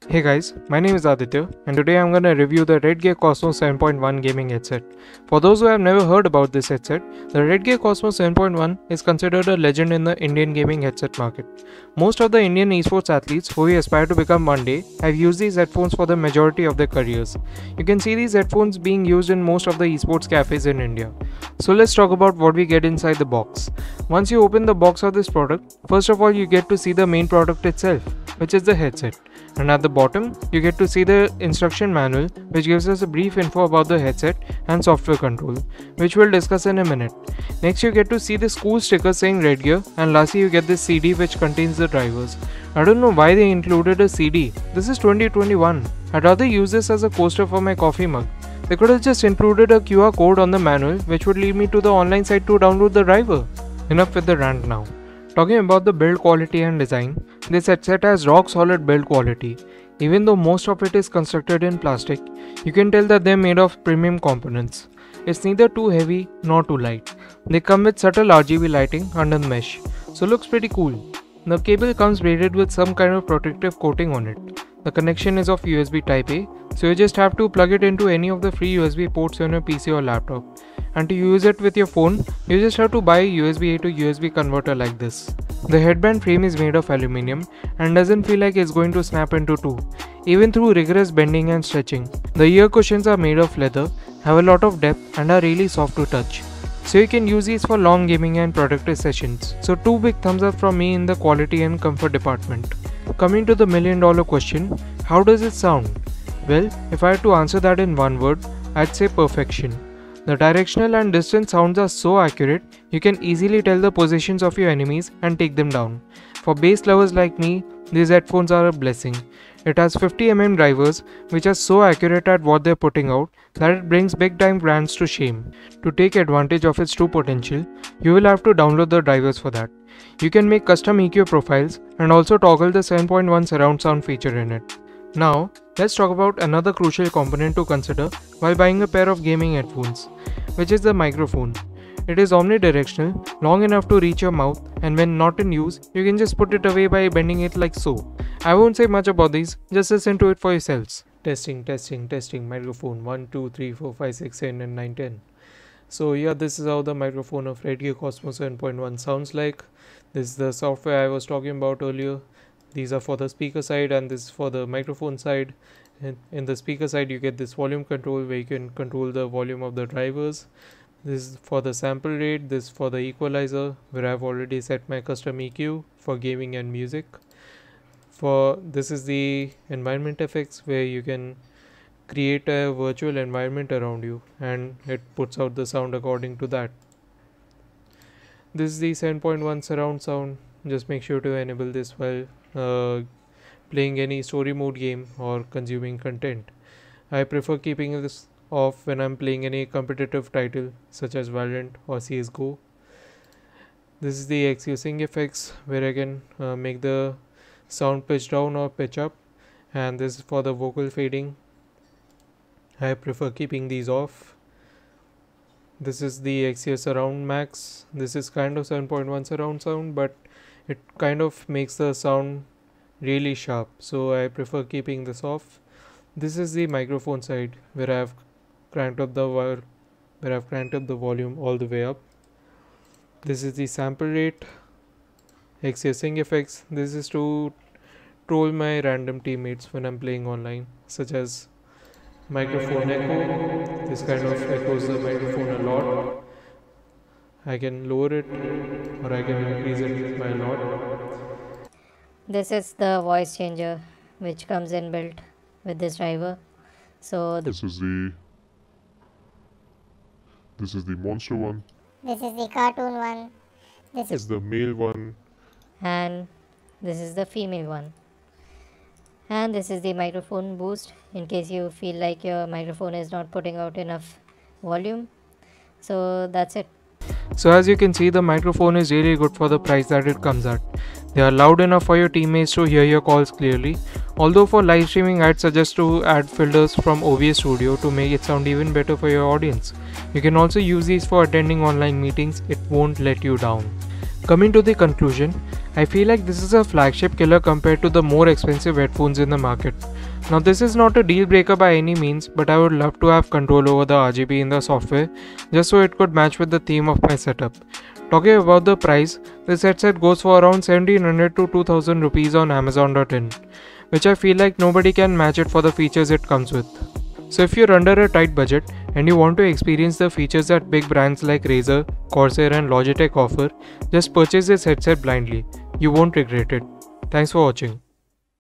Hey guys, my name is Aditya and today I'm gonna review the Redgear Cosmos 7.1 gaming headset. For those who have never heard about this headset, the Redgear Cosmos 7.1 is considered a legend in the Indian gaming headset market. Most of the Indian esports athletes who aspire to become one day have used these headphones for the majority of their careers. You can see these headphones being used in most of the esports cafes in India. So let's talk about what we get inside the box. Once you open the box of this product, first of all you get to see the main product itself, which is the headset. And at the bottom, you get to see the instruction manual, which gives us a brief info about the headset and software control, which we'll discuss in a minute. Next, you get to see this cool sticker saying Redgear, and lastly, you get this CD which contains the drivers. I don't know why they included a CD. This is 2021. I'd rather use this as a coaster for my coffee mug. They could have just included a QR code on the manual, which would lead me to the online site to download the driver. Enough with the rant now. Talking about the build quality and design, this headset has rock solid build quality. Even though most of it is constructed in plastic, you can tell that they're made of premium components. It's neither too heavy nor too light. They come with subtle RGB lighting under the mesh, so looks pretty cool. The cable comes braided with some kind of protective coating on it. The connection is of USB Type A, so you just have to plug it into any of the free USB ports on your PC or laptop. And to use it with your phone, you just have to buy a USB A to USB converter like this. The headband frame is made of aluminium and doesn't feel like it's going to snap into two, even through rigorous bending and stretching. The ear cushions are made of leather, have a lot of depth and are really soft to touch. So you can use these for long gaming and productive sessions. So two big thumbs up from me in the quality and comfort department. Coming to the million-dollar question, how does it sound? Well, if I had to answer that in one word, I'd say perfection. The directional and distance sounds are so accurate, you can easily tell the positions of your enemies and take them down. For bass lovers like me, these headphones are a blessing. It has 50mm drivers, which are so accurate at what they're putting out that it brings big time brands to shame. To take advantage of its true potential, you will have to download the drivers for that. You can make custom EQ profiles and also toggle the 7.1 surround sound feature in it. Now, let's talk about another crucial component to consider while buying a pair of gaming headphones, which is the microphone. It is omnidirectional, long enough to reach your mouth, and when not in use, you can just put it away by bending it like so. I won't say much about these, just listen to it for yourselves. Testing, testing, testing, microphone 1, 2, 3, 4, 5, 6, 7, and 9, 10. So yeah, this is how the microphone of Redgear Cosmos 7.1 sounds like. This is the software I was talking about earlier. These are for the speaker side and this is for the microphone side. And in the speaker side you get this volume control where you can control the volume of the drivers. This is for the sample rate, this is for the equalizer where I've already set my custom EQ for gaming and music. This is the environment effects where you can create a virtual environment around you and it puts out the sound according to that. This is the 7.1 surround sound. Just make sure to enable this while playing any story mode game or consuming content. I prefer keeping this off when I'm playing any competitive title such as Valorant or CSGO. This is the EQ sync effects where I can make the sound pitch down or pitch up, and this is for the vocal fading. I prefer keeping these off. This is the EQ surround max. This is kind of 7.1 surround sound, but it kind of makes the sound really sharp, so I prefer keeping this off. This is the microphone side where I've cranked up the volume all the way up. This is the sample rate, EQ sync effects. This is to troll my random teammates when I'm playing online, such as microphone echo. This kind of echoes the microphone a lot. I can lower it or I can increase it by a lot. This is the voice changer which comes inbuilt with this driver. So This is the monster one. This is the cartoon one. This is the male one. and this is the female one. And this is the microphone boost in case you feel like your microphone is not putting out enough volume. So that's it. So as you can see, the microphone is really good for the price that it comes at. They are loud enough for your teammates to hear your calls clearly. Although for live streaming, I'd suggest to add filters from OBS Studio to make it sound even better for your audience. You can also use these for attending online meetings. It won't let you down. Coming to the conclusion, I feel like this is a flagship killer compared to the more expensive headphones in the market. Now this is not a deal breaker by any means, but I would love to have control over the RGB in the software just so it could match with the theme of my setup. Talking about the price, this headset goes for around 1700 to 2000 rupees on Amazon.in, which I feel like nobody can match it for the features it comes with. So if you're under a tight budget and you want to experience the features that big brands like Razer, Corsair and Logitech offer, just purchase this headset blindly. You won't regret it. Thanks for watching.